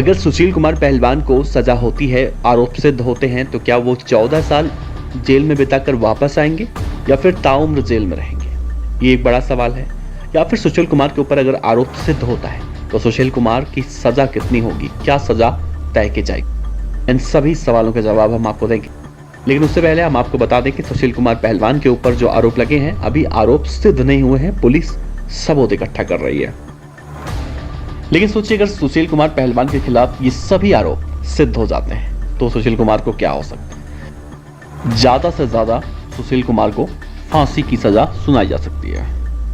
अगर सुशील कुमार पहलवान को सजा होती है, आरोप सिद्ध होते हैं, तो क्या वो 14 साल जेल में बिताकर वापस आएंगे या फिर ताउम्र जेल में रहेंगे? ये एक बड़ा सवाल है। या फिर सुशील कुमार के ऊपर अगर आरोप सिद्ध होता है तो सुशील कुमार की सजा कितनी होगी, क्या सजा तय की जाएगी? इन सभी सवालों के जवाब हम आपको देंगे, लेकिन उससे पहले हम आपको बता दें कि सुशील कुमार पहलवान के ऊपर जो आरोप लगे हैं, अभी आरोप सिद्ध नहीं हुए हैं। पुलिस सबूत इकट्ठा कर रही है। लेकिन सोचिए, अगर सुशील कुमार पहलवान के खिलाफ ये सभी आरोप सिद्ध हो जाते हैं तो सुशील कुमार को क्या हो सकता है? ज्यादा से ज्यादा सुशील कुमार को फांसी की सजा सुनाई जा सकती है,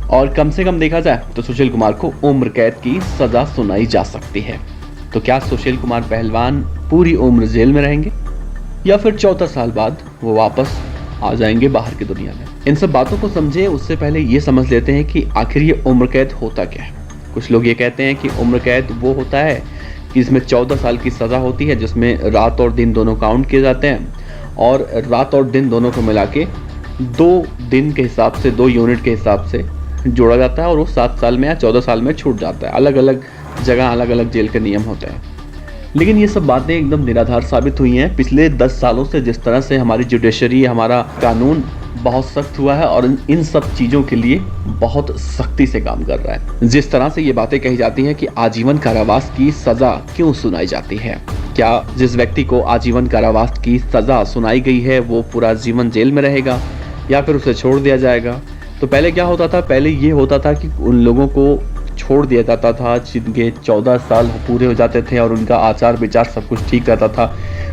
और कम से कम देखा जाए तो सुशील कुमार को उम्र कैद की सजा सुनाई जा सकती है। तो क्या सुशील कुमार पहलवान पूरी उम्र जेल में रहेंगे या फिर 14 साल बाद वो वापस आ जाएंगे बाहर की दुनिया में? इन सब बातों को समझे उससे पहले ये समझ लेते हैं कि आखिर ये उम्र कैद होता क्या है। कुछ लोग ये कहते हैं कि उम्र कैद वो होता है कि इसमें 14 साल की सजा होती है, जिसमें रात और दिन दोनों काउंट किए जाते हैं, और रात और दिन दोनों को मिला के 2 दिन के हिसाब से, 2 यूनिट के हिसाब से जोड़ा जाता है, और वो 7 साल में या 14 साल में छूट जाता है। अलग अलग जगह अलग अलग जेल के नियम होते हैं। लेकिन ये सब बातें एकदम निराधार साबित हुई हैं पिछले 10 सालों से। जिस तरह से हमारी जुडिशरी, हमारा कानून बहुत सख्त हुआ है और इन सब चीज़ों के लिए बहुत सख्ती से काम कर रहा है। जिस तरह से ये बातें कही जाती हैं कि आजीवन कारावास की सज़ा क्यों सुनाई जाती है, क्या जिस व्यक्ति को आजीवन कारावास की सज़ा सुनाई गई है वो पूरा जीवन जेल में रहेगा या फिर उसे छोड़ दिया जाएगा? तो पहले क्या होता था? पहले ये होता था कि उन लोगों को छोड़ दिया जाता था जिनके 14 साल पूरे हो जाते थे और उनका आचार विचार सब कुछ ठीक रहता था,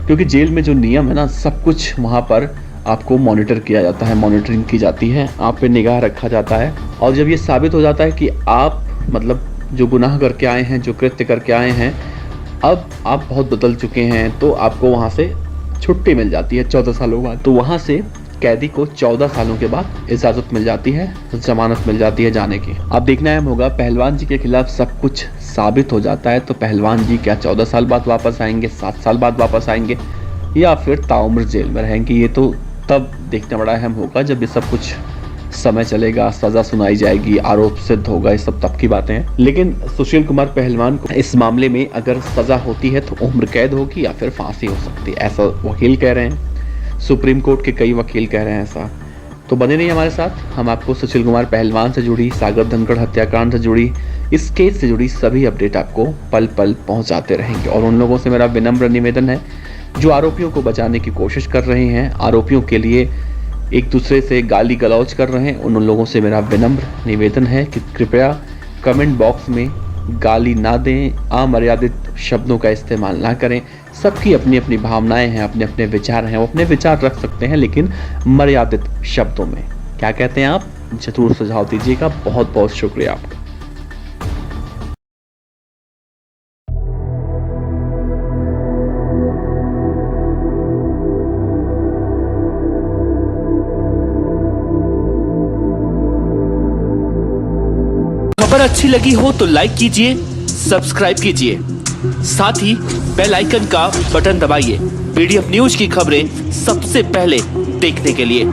क्योंकि जेल में जो नियम है ना, सब कुछ वहाँ पर आपको मॉनिटर किया जाता है, मॉनिटरिंग की जाती है, आप पे निगाह रखा जाता है। और जब ये साबित हो जाता है कि आप मतलब जो गुनाह करके आए हैं, जो कृत्य करके आए हैं, अब आप बहुत बदल चुके हैं, तो आपको वहाँ से छुट्टी मिल जाती है 14 सालों बाद। तो वहाँ से कैदी को 14 सालों के बाद इजाज़त मिल जाती है, जमानत मिल जाती है जाने की। अब देखना अहम होगा, पहलवान जी के खिलाफ सब कुछ साबित हो जाता है तो पहलवान जी क्या 14 साल बाद वापस आएंगे, 7 साल बाद वापस आएंगे, या फिर ताउम्र जेल में रहेंगे? ये तो तब देखना बड़ा अहम होगा जब ये सब कुछ समय चलेगा, सजा सुनाई जाएगी, आरोप सिद्ध होगा, ये सब तब की बातें हैं। लेकिन सुशील कुमार पहलवान को इस मामले में अगर सजा होती है तो उम्र कैद होगी या फिर फांसी हो सकती है, ऐसा वकील कह रहे हैं। सुप्रीम कोर्ट के कई वकील कह रहे हैं ऐसा। तो बने रहिए हमारे साथ, हम आपको सुशील कुमार पहलवान से जुड़ी, सागर धनखड़ हत्याकांड से जुड़ी, इस केस से जुड़ी सभी अपडेट आपको पल पल पहुंचाते रहेंगे। और उन लोगों से मेरा विनम्र निवेदन है जो आरोपियों को बचाने की कोशिश कर रहे हैं, आरोपियों के लिए एक दूसरे से गाली गलौज कर रहे हैं, उन लोगों से मेरा विनम्र निवेदन है कि कृपया कमेंट बॉक्स में गाली ना दें, अमर्यादित शब्दों का इस्तेमाल ना करें। सबकी अपनी अपनी भावनाएं हैं, अपने अपने विचार हैं, वो अपने विचार रख सकते हैं, लेकिन मर्यादित शब्दों में। क्या कहते हैं आप? जरूर सुझाव दीजिएगा। बहुत बहुत शुक्रिया आपका। खबर अच्छी लगी हो तो लाइक कीजिए, सब्सक्राइब कीजिए, साथ ही बेल आइकन का बटन दबाइए पीडीएफ न्यूज की खबरें सबसे पहले देखने के लिए।